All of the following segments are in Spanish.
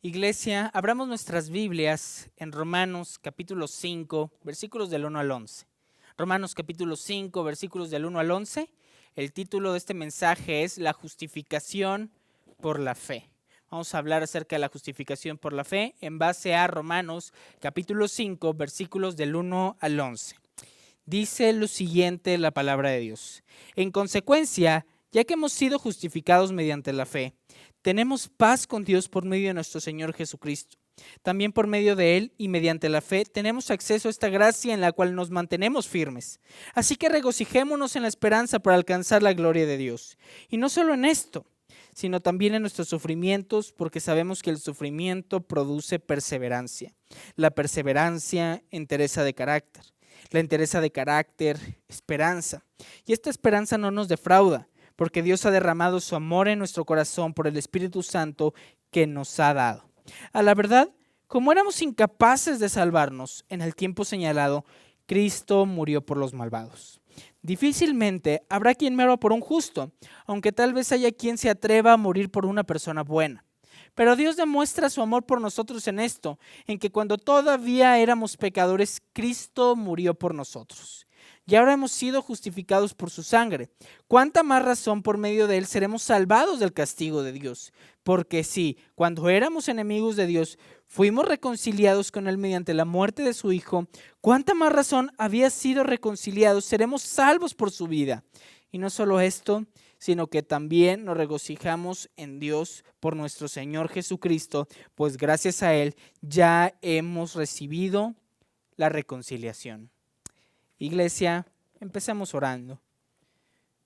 Iglesia, abramos nuestras Biblias en Romanos capítulo 5, versículos del 1 al 11. Romanos capítulo 5, versículos del 1 al 11. El título de este mensaje es La justificación por la fe. Vamos a hablar acerca de la justificación por la fe en base a Romanos capítulo 5, versículos del 1 al 11. Dice lo siguiente la palabra de Dios. En consecuencia, ya que hemos sido justificados mediante la fe, tenemos paz con Dios por medio de nuestro Señor Jesucristo. También por medio de Él y mediante la fe tenemos acceso a esta gracia en la cual nos mantenemos firmes. Así que regocijémonos en la esperanza para alcanzar la gloria de Dios. Y no solo en esto, sino también en nuestros sufrimientos, porque sabemos que el sufrimiento produce perseverancia. La perseverancia, entereza de carácter. La entereza de carácter, esperanza. Y esta esperanza no nos defrauda, porque Dios ha derramado su amor en nuestro corazón por el Espíritu Santo que nos ha dado. A la verdad, como éramos incapaces de salvarnos en el tiempo señalado, Cristo murió por los malvados. Difícilmente habrá quien muera por un justo, aunque tal vez haya quien se atreva a morir por una persona buena. Pero Dios demuestra su amor por nosotros en esto, en que cuando todavía éramos pecadores, Cristo murió por nosotros. Y ahora hemos sido justificados por su sangre. ¿Cuánta más razón por medio de él seremos salvados del castigo de Dios? Porque si, cuando éramos enemigos de Dios, fuimos reconciliados con él mediante la muerte de su Hijo, ¿cuánta más razón había sido reconciliados seremos salvos por su vida? Y no solo esto, sino que también nos regocijamos en Dios por nuestro Señor Jesucristo, pues gracias a Él ya hemos recibido la reconciliación. Iglesia, empecemos orando.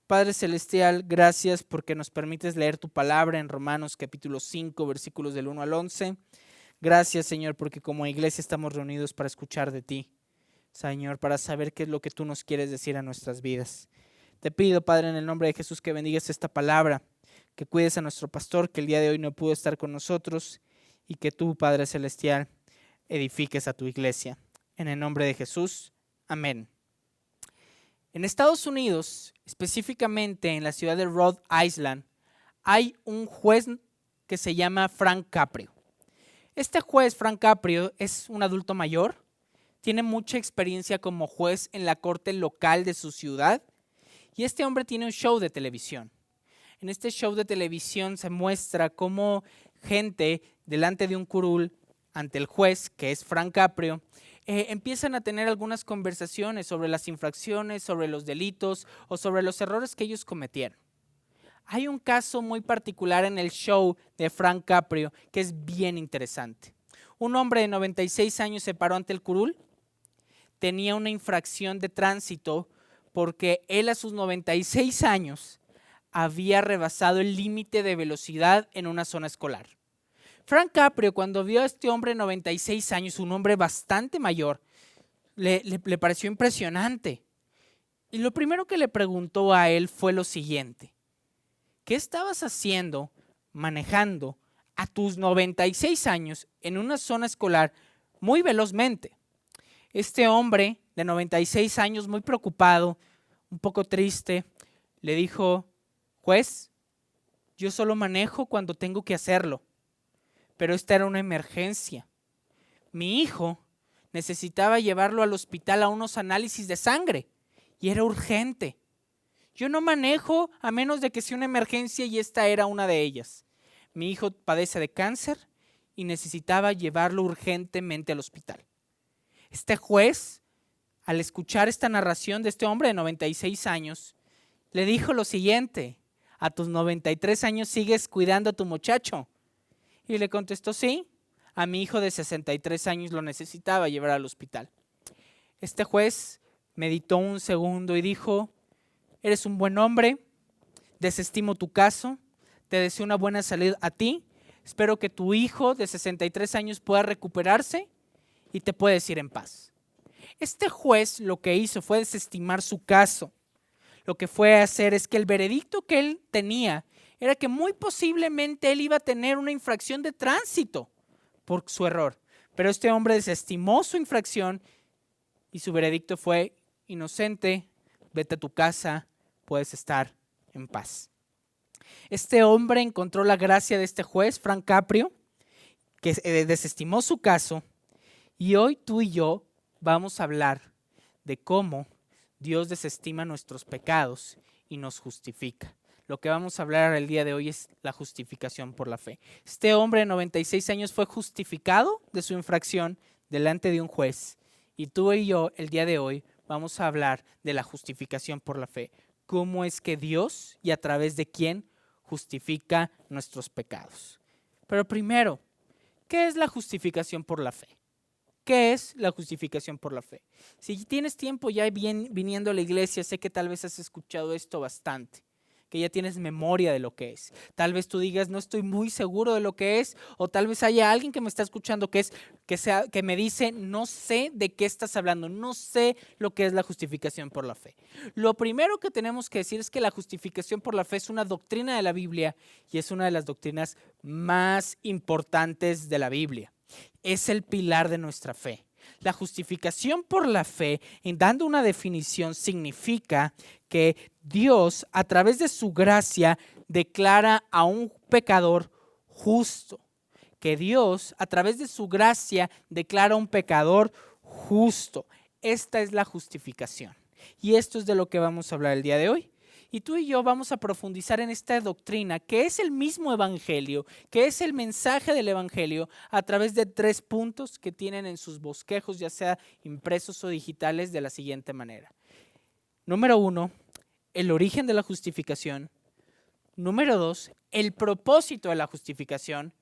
Padre Celestial, gracias porque nos permites leer tu palabra en Romanos capítulo 5, versículos del 1 al 11. Gracias, Señor, porque como iglesia estamos reunidos para escuchar de ti, Señor, para saber qué es lo que tú nos quieres decir a nuestras vidas. Te pido, Padre, en el nombre de Jesús, que bendigas esta palabra, que cuides a nuestro pastor, que el día de hoy no pudo estar con nosotros, y que tú, Padre Celestial, edifiques a tu iglesia. En el nombre de Jesús, amén. En Estados Unidos, específicamente en la ciudad de Rhode Island, hay un juez que se llama Frank Caprio. Este juez, Frank Caprio, es un adulto mayor, tiene mucha experiencia como juez en la corte local de su ciudad, y este hombre tiene un show de televisión. En este show de televisión se muestra cómo gente delante de un curul ante el juez, que es Frank Caprio, empiezan a tener algunas conversaciones sobre las infracciones, sobre los delitos o sobre los errores que ellos cometieron. Hay un caso muy particular en el show de Frank Caprio que es bien interesante. Un hombre de 96 años se paró ante el curul, tenía una infracción de tránsito porque él a sus 96 años había rebasado el límite de velocidad en una zona escolar. Frank Caprio, cuando vio a este hombre de 96 años, un hombre bastante mayor, le pareció impresionante. Y lo primero que le preguntó a él fue lo siguiente: ¿qué estabas haciendo manejando a tus 96 años en una zona escolar muy velozmente? Este hombre de 96 años, muy preocupado, un poco triste, le dijo: juez, yo solo manejo cuando tengo que hacerlo. Pero esta era una emergencia. Mi hijo necesitaba llevarlo al hospital a unos análisis de sangre y era urgente. Yo no manejo a menos de que sea una emergencia y esta era una de ellas. Mi hijo padece de cáncer y necesitaba llevarlo urgentemente al hospital. Este juez, al escuchar esta narración de este hombre de 96 años, le dijo lo siguiente: a tus 93 años sigues cuidando a tu muchacho. Y le contestó: sí, a mi hijo de 63 años lo necesitaba llevar al hospital. Este juez meditó un segundo y dijo: eres un buen hombre, desestimo tu caso, te deseo una buena salud a ti, espero que tu hijo de 63 años pueda recuperarse y te puedes ir en paz. Este juez lo que hizo fue desestimar su caso. Lo que fue a hacer es que el veredicto que él tenía era que muy posiblemente él iba a tener una infracción de tránsito por su error. Pero este hombre desestimó su infracción y su veredicto fue: inocente, vete a tu casa, puedes estar en paz. Este hombre encontró la gracia de este juez, Frank Caprio, que desestimó su caso, y hoy tú y yo vamos a hablar de cómo Dios desestima nuestros pecados y nos justifica. Lo que vamos a hablar el día de hoy es la justificación por la fe. Este hombre de 96 años fue justificado de su infracción delante de un juez, y tú y yo el día de hoy vamos a hablar de la justificación por la fe. ¿Cómo es que Dios y a través de quién justifica nuestros pecados? Pero primero, ¿qué es la justificación por la fe? ¿Qué es la justificación por la fe? Si tienes tiempo ya viniendo a la iglesia, sé que tal vez has escuchado esto bastante, que ya tienes memoria de lo que es. Tal vez tú digas, no estoy muy seguro de lo que es, o tal vez haya alguien que me está escuchando que me dice, no sé de qué estás hablando, no sé lo que es la justificación por la fe. Lo primero que tenemos que decir es que la justificación por la fe es una doctrina de la Biblia y es una de las doctrinas más importantes de la Biblia. Es el pilar de nuestra fe. La justificación por la fe, en dando una definición, significa que Dios, a través de su gracia, declara a un pecador justo. Que Dios, a través de su gracia, declara a un pecador justo. Esta es la justificación. Y esto es de lo que vamos a hablar el día de hoy. Y tú y yo vamos a profundizar en esta doctrina, que es el mismo evangelio, que es el mensaje del evangelio, a través de 3 puntos que tienen en sus bosquejos, ya sea impresos o digitales, de la siguiente manera. Número 1, el origen de la justificación. Número 2, el propósito de la justificación.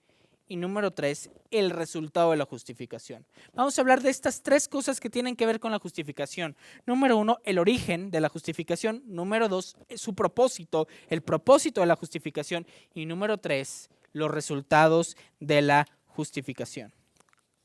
Y número 3, el resultado de la justificación. Vamos a hablar de estas 3 cosas que tienen que ver con la justificación. Número 1, el origen de la justificación. Número 2, su propósito, el propósito de la justificación. Y número 3, los resultados de la justificación.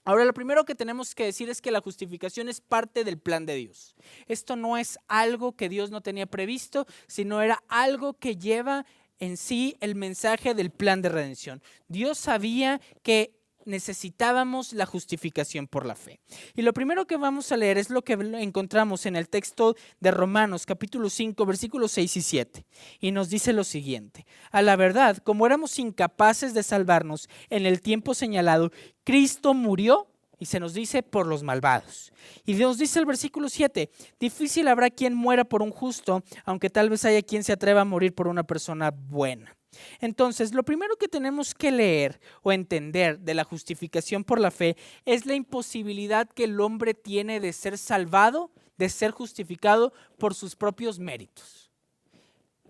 Ahora, lo primero que tenemos que decir es que la justificación es parte del plan de Dios. Esto no es algo que Dios no tenía previsto, sino era algo que lleva en sí el mensaje del plan de redención. Dios sabía que necesitábamos la justificación por la fe. Y lo primero que vamos a leer es lo que encontramos en el texto de Romanos capítulo 5 versículos 6 y 7. Y nos dice lo siguiente: a la verdad, como éramos incapaces de salvarnos en el tiempo señalado, Cristo murió, y se nos dice, por los malvados. Y nos dice el versículo 7, difícil habrá quien muera por un justo, aunque tal vez haya quien se atreva a morir por una persona buena. Entonces, lo primero que tenemos que leer o entender de la justificación por la fe es la imposibilidad que el hombre tiene de ser salvado, de ser justificado por sus propios méritos.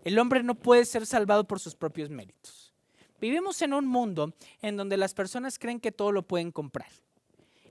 El hombre no puede ser salvado por sus propios méritos. Vivimos en un mundo en donde las personas creen que todo lo pueden comprar.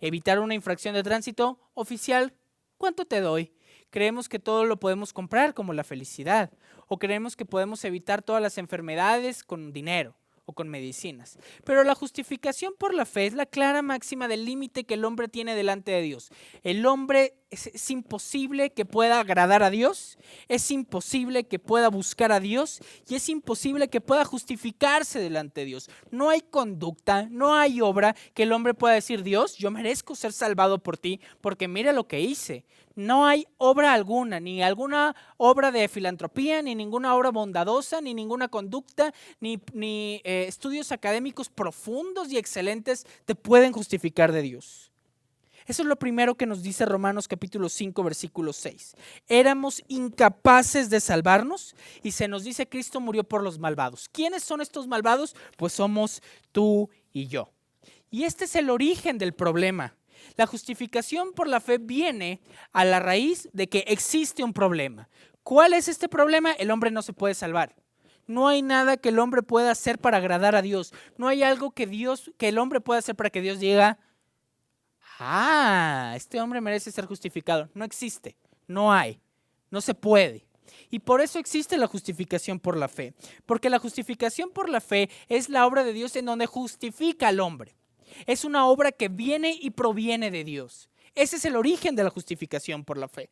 Evitar una infracción de tránsito, oficial, ¿cuánto te doy? Creemos que todo lo podemos comprar, como la felicidad, o creemos que podemos evitar todas las enfermedades con dinero o con medicinas. Pero la justificación por la fe es la clara máxima del límite que el hombre tiene delante de Dios. El hombre es imposible que pueda agradar a Dios, es imposible que pueda buscar a Dios y es imposible que pueda justificarse delante de Dios. No hay conducta, no hay obra que el hombre pueda decir, Dios, yo merezco ser salvado por ti porque mira lo que hice. No hay obra alguna, ni alguna obra de filantropía, ni ninguna obra bondadosa, ni ninguna conducta, ni estudios académicos profundos y excelentes te pueden justificar de Dios. Eso es lo primero que nos dice Romanos capítulo 5, versículo 6. Éramos incapaces de salvarnos y se nos dice Cristo murió por los malvados. ¿Quiénes son estos malvados? Pues somos tú y yo. Y este es el origen del problema. La justificación por la fe viene a la raíz de que existe un problema. ¿Cuál es este problema? El hombre no se puede salvar. No hay nada que el hombre pueda hacer para agradar a Dios. No hay algo que el hombre pueda hacer para que Dios diga, este hombre merece ser justificado. No existe, no hay, no se puede. Y por eso existe la justificación por la fe. Porque la justificación por la fe es la obra de Dios en donde justifica al hombre. Es una obra que viene y proviene de Dios. Ese es el origen de la justificación por la fe.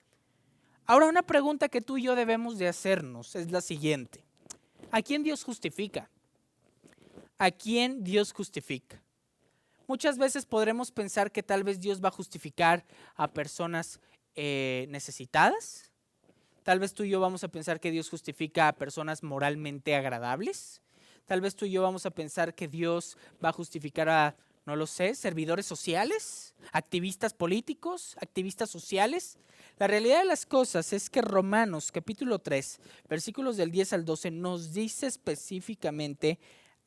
Ahora, una pregunta que tú y yo debemos de hacernos es la siguiente. ¿A quién Dios justifica? ¿A quién Dios justifica? Muchas veces podremos pensar que tal vez Dios va a justificar a personas necesitadas. Tal vez tú y yo vamos a pensar que Dios justifica a personas moralmente agradables. Tal vez tú y yo vamos a pensar que Dios va a justificar a No lo sé, servidores sociales, activistas políticos, activistas sociales. La realidad de las cosas es que Romanos capítulo 3, versículos del 10 al 12 nos dice específicamente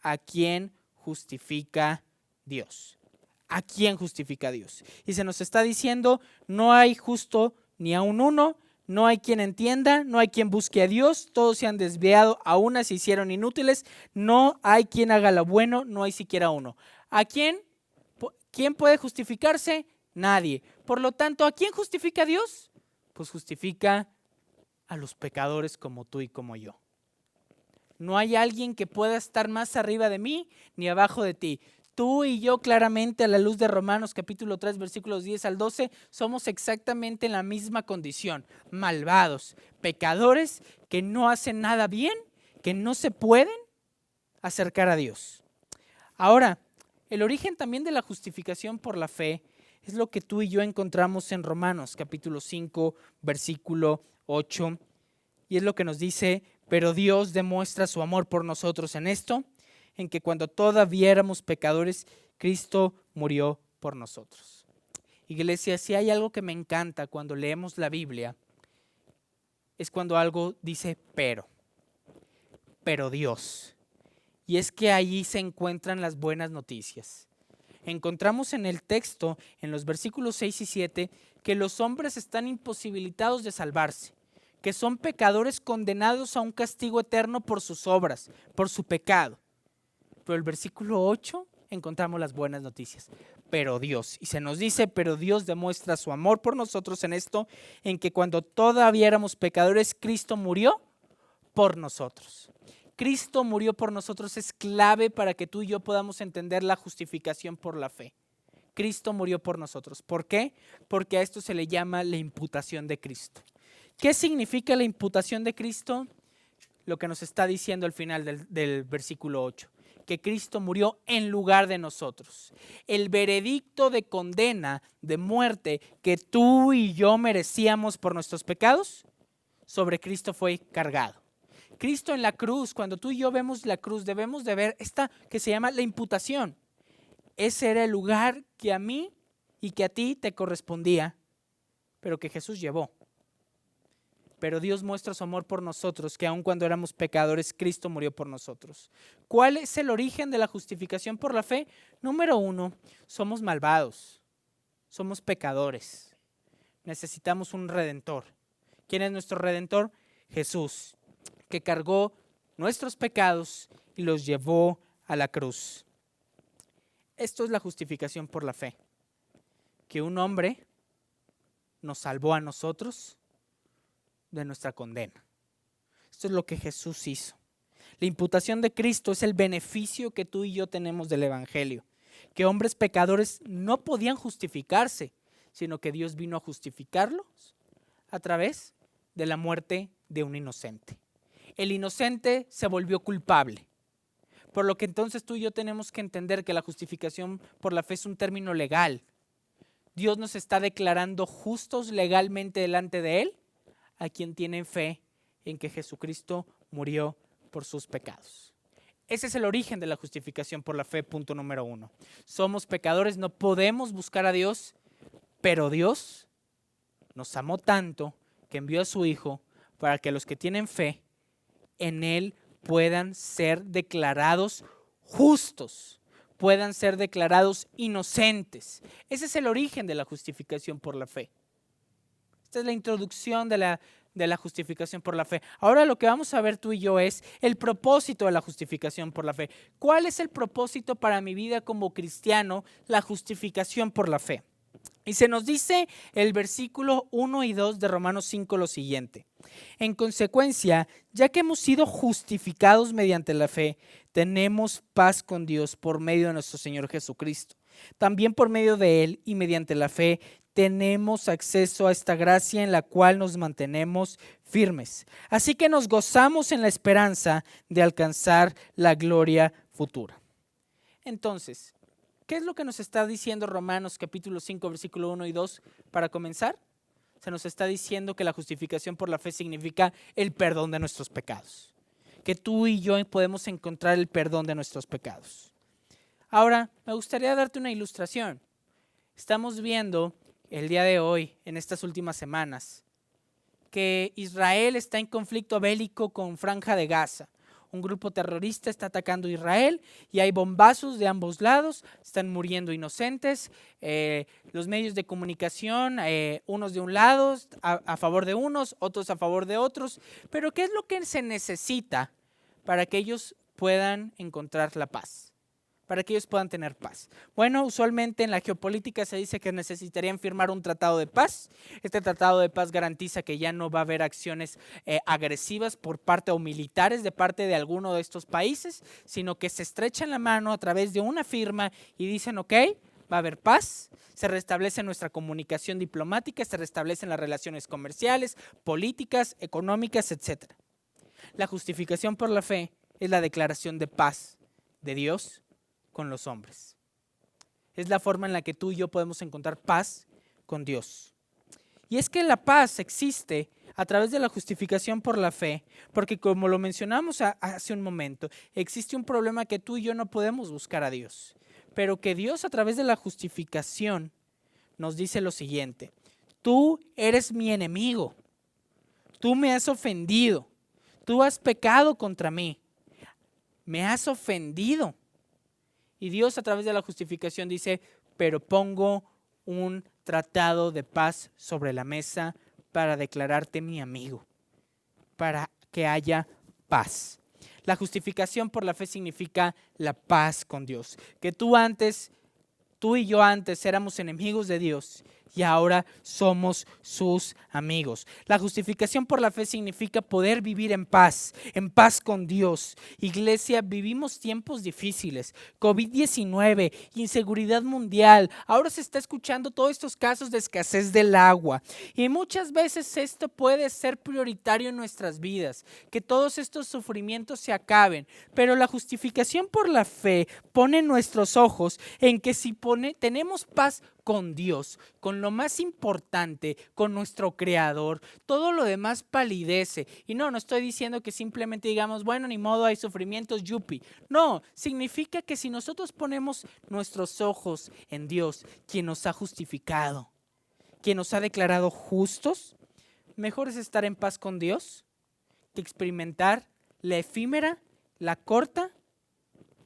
a quién justifica Dios. ¿A quién justifica Dios? Y se nos está diciendo, no hay justo ni aun uno, no hay quien entienda, no hay quien busque a Dios, todos se han desviado, a una se hicieron inútiles, no hay quien haga lo bueno, no hay siquiera uno. ¿A quién? ¿Quién puede justificarse? Nadie. Por lo tanto, ¿a quién justifica Dios? Pues justifica a los pecadores como tú y como yo. No hay alguien que pueda estar más arriba de mí ni abajo de ti. Tú y yo claramente a la luz de Romanos capítulo 3 versículos 10 al 12 somos exactamente en la misma condición, malvados, pecadores que no hacen nada bien, que no se pueden acercar a Dios. Ahora, el origen también de la justificación por la fe es lo que tú y yo encontramos en Romanos capítulo 5 versículo 8 y es lo que nos dice, pero Dios demuestra su amor por nosotros en esto, en que cuando todavía éramos pecadores, Cristo murió por nosotros. Iglesia, si hay algo que me encanta cuando leemos la Biblia, es cuando algo dice pero Dios. Y es que allí se encuentran las buenas noticias. Encontramos en el texto, en los versículos 6 y 7, que los hombres están imposibilitados de salvarse, que son pecadores condenados a un castigo eterno por sus obras, por su pecado. Pero el versículo 8 encontramos las buenas noticias. Pero Dios, y se nos dice, pero Dios demuestra su amor por nosotros en esto, en que cuando todavía éramos pecadores, Cristo murió por nosotros. Cristo murió por nosotros es clave para que tú y yo podamos entender la justificación por la fe. Cristo murió por nosotros. ¿Por qué? Porque a esto se le llama la imputación de Cristo. ¿Qué significa la imputación de Cristo? Lo que nos está diciendo al final del versículo 8, que Cristo murió en lugar de nosotros. El veredicto de condena, de muerte que tú y yo merecíamos por nuestros pecados, sobre Cristo fue cargado. Cristo en la cruz, cuando tú y yo vemos la cruz, debemos de ver esta que se llama la imputación. Ese era el lugar que a mí y que a ti te correspondía, pero que Jesús llevó. Pero Dios muestra su amor por nosotros, que aun cuando éramos pecadores, Cristo murió por nosotros. ¿Cuál es el origen de la justificación por la fe? Número 1, somos malvados, somos pecadores. Necesitamos un redentor. ¿Quién es nuestro redentor? Jesús, que cargó nuestros pecados y los llevó a la cruz. Esto es la justificación por la fe. Que un hombre nos salvó a nosotros de nuestra condena. Esto es lo que Jesús hizo. La imputación de Cristo es el beneficio que tú y yo tenemos del Evangelio. Que hombres pecadores no podían justificarse, sino que Dios vino a justificarlos a través de la muerte de un inocente. El inocente se volvió culpable. Por lo que entonces tú y yo tenemos que entender que la justificación por la fe es un término legal. Dios nos está declarando justos legalmente delante de Él a quien tiene fe en que Jesucristo murió por sus pecados. Ese es el origen de la justificación por la fe, punto número 1. Somos pecadores, no podemos buscar a Dios, pero Dios nos amó tanto que envió a su Hijo para que los que tienen fe en Él puedan ser declarados justos, puedan ser declarados inocentes. Ese es el origen de la justificación por la fe. Esta es la introducción de la justificación por la fe. Ahora lo que vamos a ver tú y yo es el propósito de la justificación por la fe. ¿Cuál es el propósito para mi vida como cristiano? La justificación por la fe. Y se nos dice el versículo 1 y 2 de Romanos 5 lo siguiente. En consecuencia, ya que hemos sido justificados mediante la fe, tenemos paz con Dios por medio de nuestro Señor Jesucristo. También por medio de Él y mediante la fe tenemos acceso a esta gracia en la cual nos mantenemos firmes. Así que nos gozamos en la esperanza de alcanzar la gloria futura. Entonces, ¿qué es lo que nos está diciendo Romanos capítulo 5, versículo 1 y 2 para comenzar? Se nos está diciendo que la justificación por la fe significa el perdón de nuestros pecados. Que tú y yo podemos encontrar el perdón de nuestros pecados. Ahora, me gustaría darte una ilustración. Estamos viendo el día de hoy, en estas últimas semanas, que Israel está en conflicto bélico con Franja de Gaza. Un grupo terrorista está atacando a Israel y hay bombazos de ambos lados, están muriendo inocentes. Los medios de comunicación, unos de un lado a favor de unos, otros a favor de otros. Pero ¿qué es lo que se necesita para que ellos puedan encontrar la paz? Para que ellos puedan tener paz. Bueno, usualmente en la geopolítica se dice que necesitarían firmar un tratado de paz. Este tratado de paz garantiza que ya no va a haber acciones agresivas por parte o militares de parte de alguno de estos países, sino que se estrechan la mano a través de una firma y dicen, ok, va a haber paz, se restablece nuestra comunicación diplomática, se restablecen las relaciones comerciales, políticas, económicas, etc. La justificación por la fe es la declaración de paz de Dios con los hombres. Es la forma en la que tú y yo podemos encontrar paz con Dios. Y es que la paz existe a través de la justificación por la fe, porque como lo mencionamos hace un momento, existe un problema que tú y yo no podemos buscar a Dios, pero que Dios a través de la justificación nos dice lo siguiente: tú eres mi enemigo, tú me has ofendido, tú has pecado contra mí, me has ofendido. Y Dios a través de la justificación dice, pero pongo un tratado de paz sobre la mesa para declararte mi amigo, para que haya paz. La justificación por la fe significa la paz con Dios. Que tú y yo antes éramos enemigos de Dios y ahora somos sus amigos. La justificación por la fe significa poder vivir en paz con Dios. Iglesia, vivimos tiempos difíciles, COVID-19, inseguridad mundial. Ahora se está escuchando todos estos casos de escasez del agua. Y muchas veces esto puede ser prioritario en nuestras vidas, que todos estos sufrimientos se acaben. Pero la justificación por la fe pone nuestros ojos en que si tenemos paz con Dios, con lo más importante, con nuestro Creador, todo lo demás palidece. Y no estoy diciendo que simplemente digamos, bueno, ni modo, hay sufrimientos, yupi. No, significa que si nosotros ponemos nuestros ojos en Dios, quien nos ha justificado, quien nos ha declarado justos, mejor es estar en paz con Dios que experimentar la efímera, la corta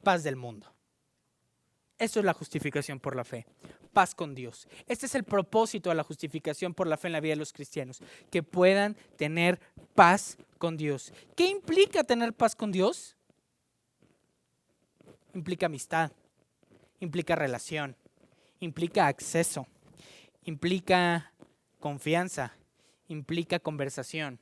paz del mundo. Eso es la justificación por la fe, paz con Dios. Este es el propósito de la justificación por la fe en la vida de los cristianos, que puedan tener paz con Dios. ¿Qué implica tener paz con Dios? Implica amistad, implica relación, implica acceso, implica confianza, implica conversación.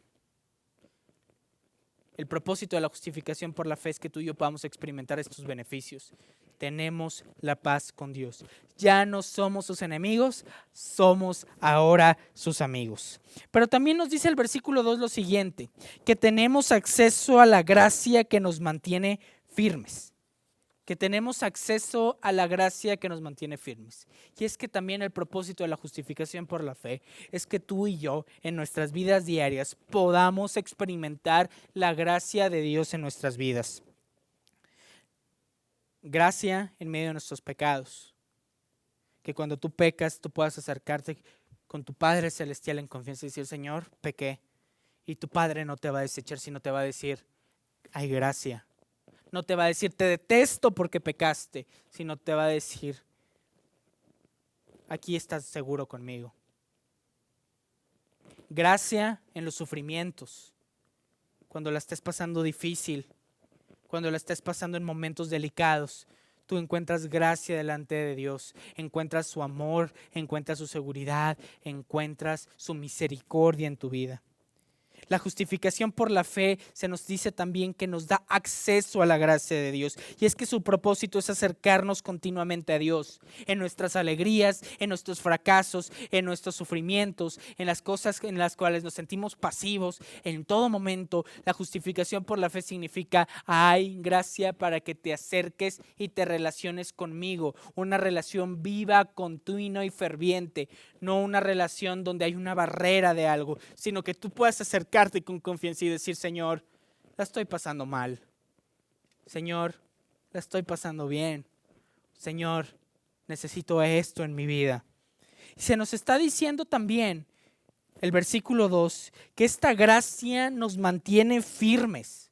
El propósito de la justificación por la fe es que tú y yo podamos experimentar estos beneficios. Tenemos la paz con Dios. Ya no somos sus enemigos, somos ahora sus amigos. Pero también nos dice el versículo 2 lo siguiente, que tenemos acceso a la gracia que nos mantiene firmes. Que tenemos acceso a la gracia que nos mantiene firmes. Y es que también el propósito de la justificación por la fe es que tú y yo en nuestras vidas diarias podamos experimentar la gracia de Dios en nuestras vidas. Gracia en medio de nuestros pecados. Que cuando tú pecas, tú puedas acercarte con tu Padre Celestial en confianza y decir, Señor, pequé. Y tu Padre no te va a desechar, sino te va a decir, hay gracia. No te va a decir, te detesto porque pecaste, sino te va a decir, aquí estás seguro conmigo. Gracia en los sufrimientos, cuando la estés pasando difícil, cuando la estés pasando en momentos delicados, tú encuentras gracia delante de Dios, encuentras su amor, encuentras su seguridad, encuentras su misericordia en tu vida. La justificación por la fe se nos dice también que nos da acceso a la gracia de Dios. Y es que su propósito es acercarnos continuamente a Dios. En nuestras alegrías, en nuestros fracasos, en nuestros sufrimientos, en las cosas en las cuales nos sentimos pasivos. En todo momento, la justificación por la fe significa, hay gracia para que te acerques y te relaciones conmigo. Una relación viva, continua y ferviente. No una relación donde hay una barrera de algo, sino que tú puedas acercarte con confianza y decir, Señor, la estoy pasando mal. Señor, la estoy pasando bien. Señor, necesito esto en mi vida. Se nos está diciendo también, el versículo 2, que esta gracia nos mantiene firmes.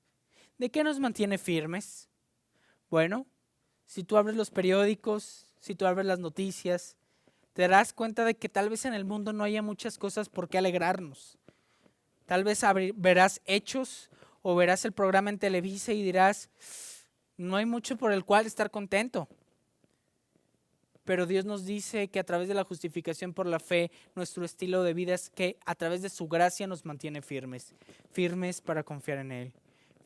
¿De qué nos mantiene firmes? Bueno, si tú abres los periódicos, si tú abres las noticias, te darás cuenta de que tal vez en el mundo no haya muchas cosas por qué alegrarnos. Tal vez verás hechos o verás el programa en Televisa y dirás, no hay mucho por el cual estar contento. Pero Dios nos dice que a través de la justificación por la fe, nuestro estilo de vida es que a través de su gracia nos mantiene firmes. Firmes para confiar en Él,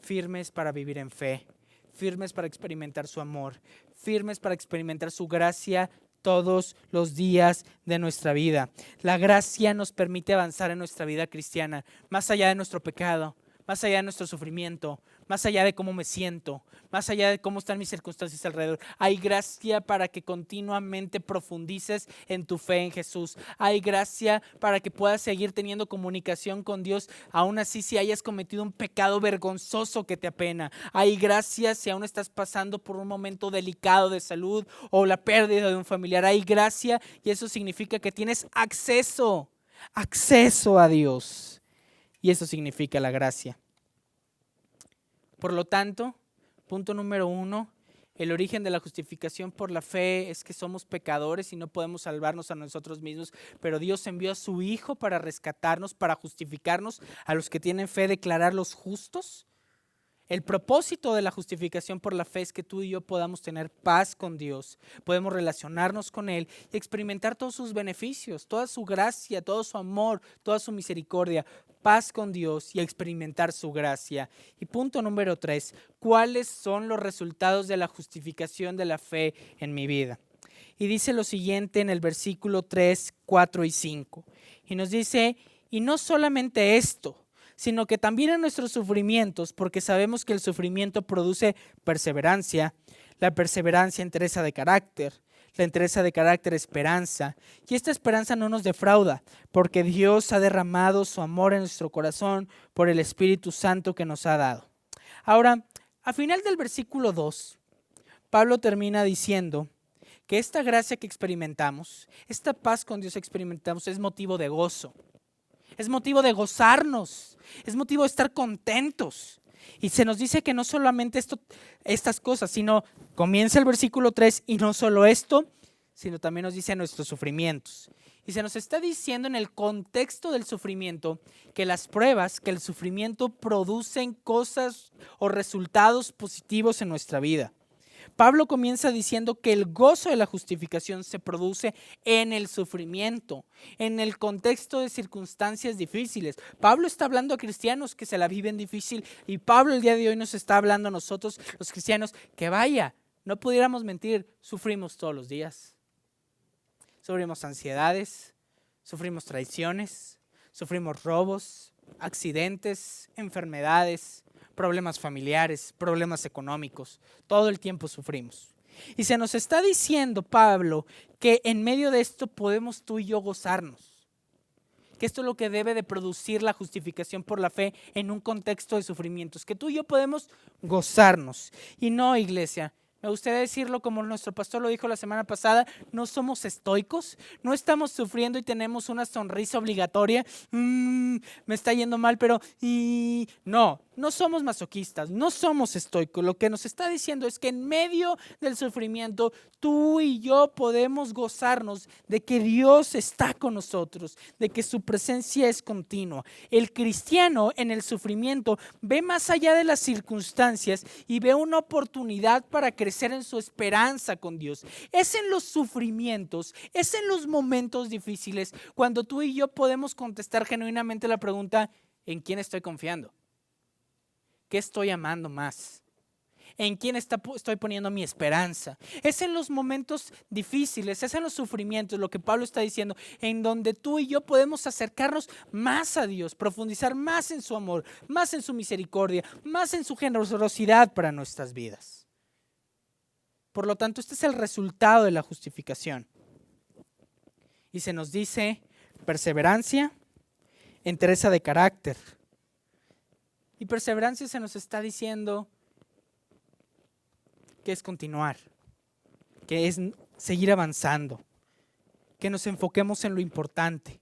firmes para vivir en fe, firmes para experimentar su amor, firmes para experimentar su gracia todos los días de nuestra vida. La gracia nos permite avanzar en nuestra vida cristiana, más allá de nuestro pecado, más allá de nuestro sufrimiento, más allá de cómo me siento, más allá de cómo están mis circunstancias alrededor. Hay gracia para que continuamente profundices en tu fe en Jesús. Hay gracia para que puedas seguir teniendo comunicación con Dios, aún así si hayas cometido un pecado vergonzoso que te apena. Hay gracia si aún estás pasando por un momento delicado de salud o la pérdida de un familiar. Hay gracia y eso significa que tienes acceso a Dios. Y eso significa la gracia. Por lo tanto, punto número 1, el origen de la justificación por la fe es que somos pecadores y no podemos salvarnos a nosotros mismos, pero Dios envió a su Hijo para rescatarnos, para justificarnos, a los que tienen fe, declararlos justos. El propósito de la justificación por la fe es que tú y yo podamos tener paz con Dios, podemos relacionarnos con Él y experimentar todos sus beneficios, toda su gracia, todo su amor, toda su misericordia, paz con Dios y experimentar su gracia. Y punto número 3, ¿cuáles son los resultados de la justificación de la fe en mi vida? Y dice lo siguiente en el versículo 3, 4 y 5. Y nos dice, y no solamente esto, sino que también en nuestros sufrimientos, porque sabemos que el sufrimiento produce perseverancia, la perseverancia entereza de carácter, la entereza de carácter esperanza, y esta esperanza no nos defrauda, porque Dios ha derramado su amor en nuestro corazón por el Espíritu Santo que nos ha dado. Ahora, al final del versículo 2, Pablo termina diciendo que esta gracia que experimentamos, esta paz con Dios que experimentamos es motivo de gozo. Es motivo de gozarnos, es motivo de estar contentos. Y se nos dice que no solamente estas cosas, sino comienza el versículo 3 y no solo esto, sino también nos dice nuestros sufrimientos. Y se nos está diciendo en el contexto del sufrimiento que las pruebas, que el sufrimiento producen cosas o resultados positivos en nuestra vida. Pablo comienza diciendo que el gozo de la justificación se produce en el sufrimiento, en el contexto de circunstancias difíciles. Pablo está hablando a cristianos que se la viven difícil y Pablo el día de hoy nos está hablando a nosotros, los cristianos, que vaya, no pudiéramos mentir, sufrimos todos los días. Sufrimos ansiedades, sufrimos traiciones, sufrimos robos, accidentes, enfermedades, problemas familiares, problemas económicos. Todo el tiempo sufrimos. Y se nos está diciendo, Pablo, que en medio de esto podemos tú y yo gozarnos. Que esto es lo que debe de producir la justificación por la fe en un contexto de sufrimientos. Que tú y yo podemos gozarnos. Y no, iglesia, me gustaría decirlo como nuestro pastor lo dijo la semana pasada, no somos estoicos, no estamos sufriendo y tenemos una sonrisa obligatoria, me está yendo mal, pero no somos masoquistas, no somos estoicos. Lo que nos está diciendo es que en medio del sufrimiento, tú y yo podemos gozarnos de que Dios está con nosotros, de que su presencia es continua. El cristiano en el sufrimiento ve más allá de las circunstancias y ve una oportunidad para crecer en su esperanza con Dios. Es en los sufrimientos, es en los momentos difíciles cuando tú y yo podemos contestar genuinamente la pregunta, ¿en quién estoy confiando? ¿Qué estoy amando más? ¿En quién estoy poniendo mi esperanza? Es en los momentos difíciles, es en los sufrimientos, lo que Pablo está diciendo, en donde tú y yo podemos acercarnos más a Dios, profundizar más en su amor, más en su misericordia, más en su generosidad para nuestras vidas. Por lo tanto, este es el resultado de la justificación. Y se nos dice perseverancia, entereza de carácter. Y perseverancia se nos está diciendo que es continuar. que es seguir avanzando, que nos enfoquemos en lo importante,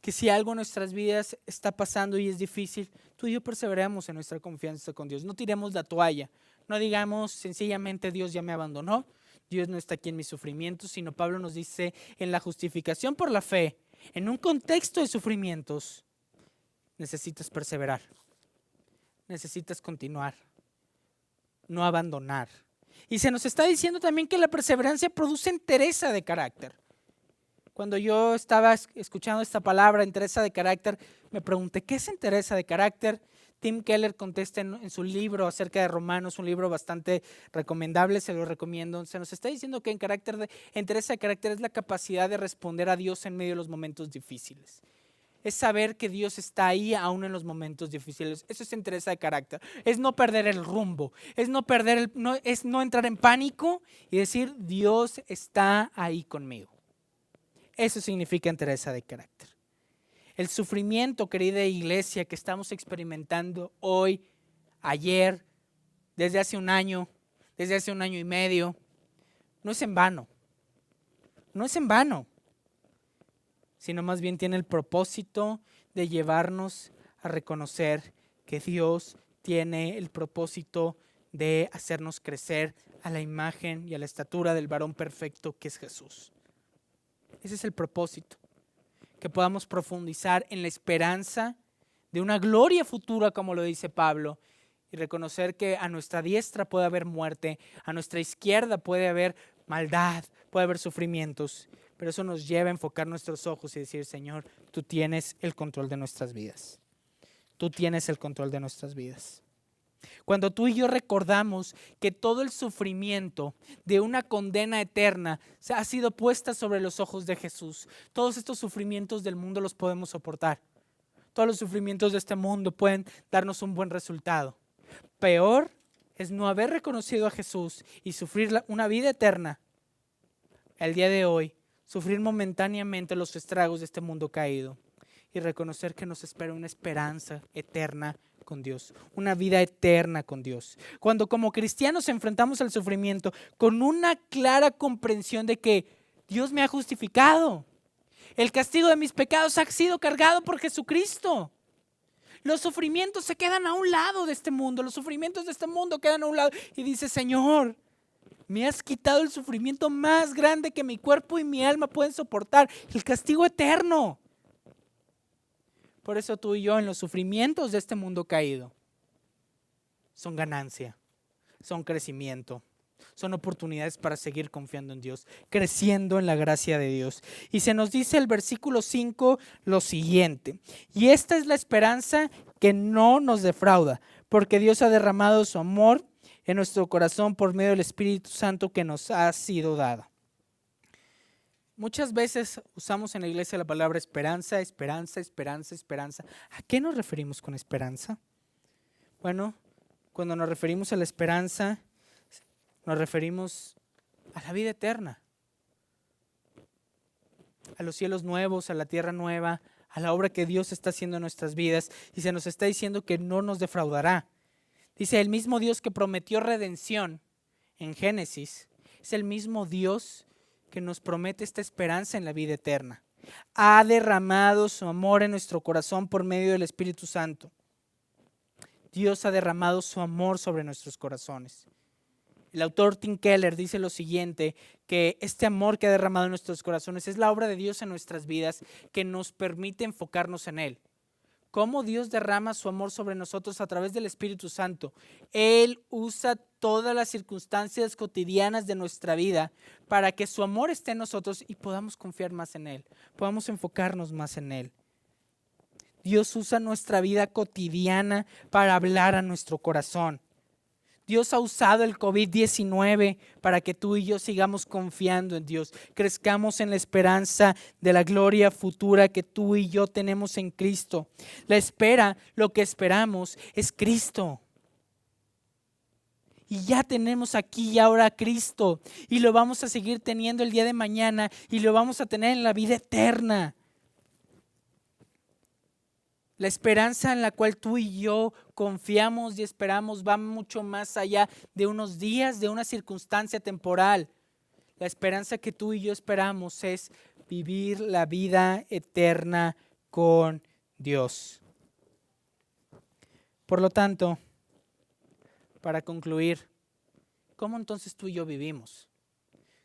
que si algo en nuestras vidas está pasando y es difícil, tú y yo perseveremos en nuestra confianza con Dios. No tiremos la toalla, no digamos sencillamente Dios ya me abandonó, Dios no está aquí en mis sufrimientos, sino Pablo nos dice en la justificación por la fe, en un contexto de sufrimientos, necesitas perseverar, necesitas continuar, no abandonar. Y se nos está diciendo también que la perseverancia produce entereza de carácter. Cuando yo estaba escuchando esta palabra, entereza de carácter, me pregunté, ¿qué es entereza de carácter? Tim Keller contesta en su libro acerca de Romanos, un libro bastante recomendable, se lo recomiendo. Se nos está diciendo que entereza de carácter es la capacidad de responder a Dios en medio de los momentos difíciles. Es saber que Dios está ahí aún en los momentos difíciles. Eso es entereza de carácter. Es no perder el rumbo. Es no entrar en pánico y decir, Dios está ahí conmigo. Eso significa entereza de carácter. El sufrimiento, querida iglesia, que estamos experimentando hoy, ayer, desde hace un año y medio, no es en vano. No es en vano, sino más bien tiene el propósito de llevarnos a reconocer que Dios tiene el propósito de hacernos crecer a la imagen y a la estatura del varón perfecto que es Jesús. Ese es el propósito, que podamos profundizar en la esperanza de una gloria futura, como lo dice Pablo, y reconocer que a nuestra diestra puede haber muerte, a nuestra izquierda puede haber maldad, puede haber sufrimientos, pero eso nos lleva a enfocar nuestros ojos y decir, Señor, tú tienes el control de nuestras vidas. Tú tienes el control de nuestras vidas. Cuando tú y yo recordamos que todo el sufrimiento de una condena eterna ha sido puesta sobre los ojos de Jesús, todos estos sufrimientos del mundo los podemos soportar. Todos los sufrimientos de este mundo pueden darnos un buen resultado. Peor es no haber reconocido a Jesús y sufrir una vida eterna. El día de hoy, sufrir momentáneamente los estragos de este mundo caído y reconocer que nos espera una esperanza eterna con Dios, una vida eterna con Dios. Cuando como cristianos enfrentamos al sufrimiento con una clara comprensión de que Dios me ha justificado, el castigo de mis pecados ha sido cargado por Jesucristo. Los sufrimientos se quedan a un lado de este mundo, los sufrimientos de este mundo quedan a un lado y dice, Señor, me has quitado el sufrimiento más grande que mi cuerpo y mi alma pueden soportar, el castigo eterno. Por eso tú y yo en los sufrimientos de este mundo caído son ganancia, son crecimiento, son oportunidades para seguir confiando en Dios, creciendo en la gracia de Dios. Y se nos dice el versículo 5 lo siguiente, y esta es la esperanza que no nos defrauda, porque Dios ha derramado su amor en nuestro corazón por medio del Espíritu Santo que nos ha sido dado. Muchas veces usamos en la iglesia la palabra esperanza, esperanza, esperanza, esperanza. ¿A qué nos referimos con esperanza? Bueno, cuando nos referimos a la esperanza, nos referimos a la vida eterna, a los cielos nuevos, a la tierra nueva, a la obra que Dios está haciendo en nuestras vidas y se nos está diciendo que no nos defraudará. Dice, el mismo Dios que prometió redención en Génesis, es el mismo Dios que nos promete esta esperanza en la vida eterna. Ha derramado su amor en nuestro corazón por medio del Espíritu Santo. Dios ha derramado su amor sobre nuestros corazones. El autor Tim Keller dice lo siguiente, que este amor que ha derramado en nuestros corazones es la obra de Dios en nuestras vidas que nos permite enfocarnos en Él. Cómo Dios derrama su amor sobre nosotros a través del Espíritu Santo. Él usa todas las circunstancias cotidianas de nuestra vida para que su amor esté en nosotros y podamos confiar más en Él, podamos enfocarnos más en Él. Dios usa nuestra vida cotidiana para hablar a nuestro corazón. Dios ha usado el COVID-19 para que tú y yo sigamos confiando en Dios, crezcamos en la esperanza de la gloria futura que tú y yo tenemos en Cristo. La espera, lo que esperamos es Cristo. Y ya tenemos aquí y ahora a Cristo y lo vamos a seguir teniendo el día de mañana y lo vamos a tener en la vida eterna. La esperanza en la cual tú y yo confiamos y esperamos va mucho más allá de unos días, de una circunstancia temporal. La esperanza que tú y yo esperamos es vivir la vida eterna con Dios. Por lo tanto, para concluir, ¿cómo entonces tú y yo vivimos?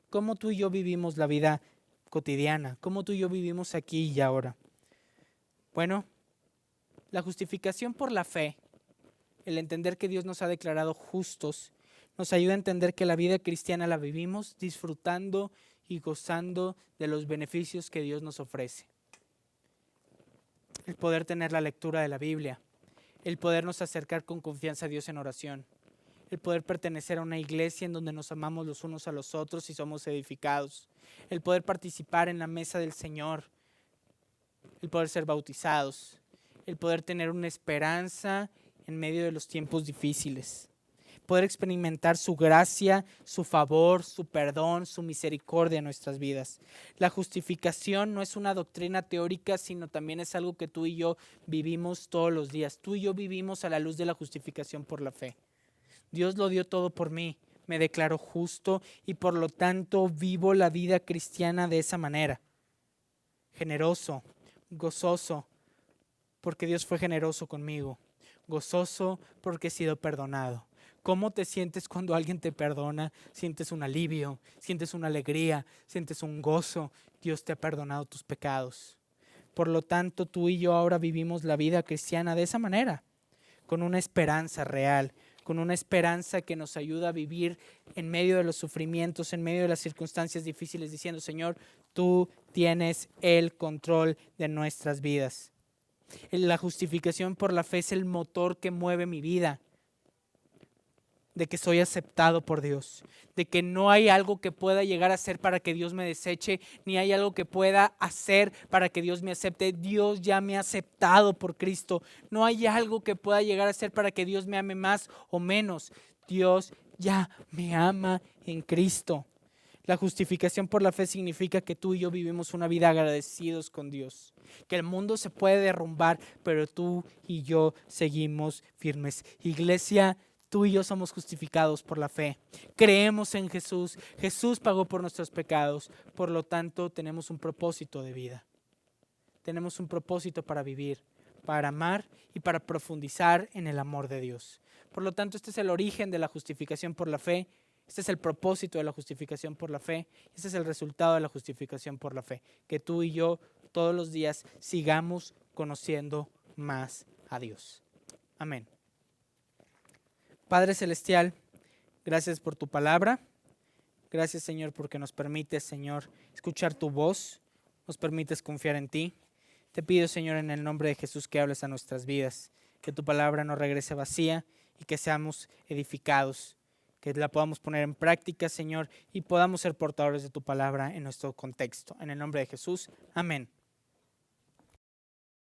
¿Cómo tú y yo vivimos la vida cotidiana? ¿Cómo tú y yo vivimos aquí y ahora? Bueno, la justificación por la fe, el entender que Dios nos ha declarado justos, nos ayuda a entender que la vida cristiana la vivimos disfrutando y gozando de los beneficios que Dios nos ofrece. El poder tener la lectura de la Biblia, el podernos acercar con confianza a Dios en oración, el poder pertenecer a una iglesia en donde nos amamos los unos a los otros y somos edificados, el poder participar en la mesa del Señor, el poder ser bautizados, el poder tener una esperanza en medio de los tiempos difíciles, poder experimentar su gracia, su favor, su perdón, su misericordia en nuestras vidas. La justificación no es una doctrina teórica, sino también es algo que tú y yo vivimos todos los días. Tú y yo vivimos a la luz de la justificación por la fe. Dios lo dio todo por mí, me declaró justo y por lo tanto vivo la vida cristiana de esa manera. Generoso, gozoso, porque Dios fue generoso conmigo. Gozoso porque he sido perdonado. ¿Cómo te sientes cuando alguien te perdona? Sientes un alivio, sientes una alegría, sientes un gozo. Dios te ha perdonado tus pecados. Por lo tanto, tú y yo ahora vivimos la vida cristiana de esa manera, con una esperanza real, con una esperanza que nos ayuda a vivir en medio de los sufrimientos, en medio de las circunstancias difíciles, diciendo, Señor, tú tienes el control de nuestras vidas. La justificación por la fe es el motor que mueve mi vida, de que soy aceptado por Dios, de que no hay algo que pueda llegar a ser para que Dios me deseche, ni hay algo que pueda hacer para que Dios me acepte. Dios ya me ha aceptado por Cristo. No hay algo que pueda llegar a ser para que Dios me ame más o menos. Dios ya me ama en Cristo. La justificación por la fe significa que tú y yo vivimos una vida agradecidos con Dios, que el mundo se puede derrumbar, pero tú y yo seguimos firmes. Iglesia, tú y yo somos justificados por la fe. Creemos en Jesús. Jesús pagó por nuestros pecados. Por lo tanto, tenemos un propósito de vida. Tenemos un propósito para vivir, para amar y para profundizar en el amor de Dios. Por lo tanto, este es el origen de la justificación por la fe. Este es el propósito de la justificación por la fe. Este es el resultado de la justificación por la fe. Que tú y yo todos los días sigamos conociendo más a Dios. Amén. Padre Celestial, gracias por tu palabra. Gracias, Señor, porque nos permites, Señor, escuchar tu voz. Nos permites confiar en ti. Te pido, Señor, en el nombre de Jesús, que hables a nuestras vidas. Que tu palabra no regrese vacía y que seamos edificados. Que la podamos poner en práctica, Señor, y podamos ser portadores de tu palabra en nuestro contexto. En el nombre de Jesús, amén.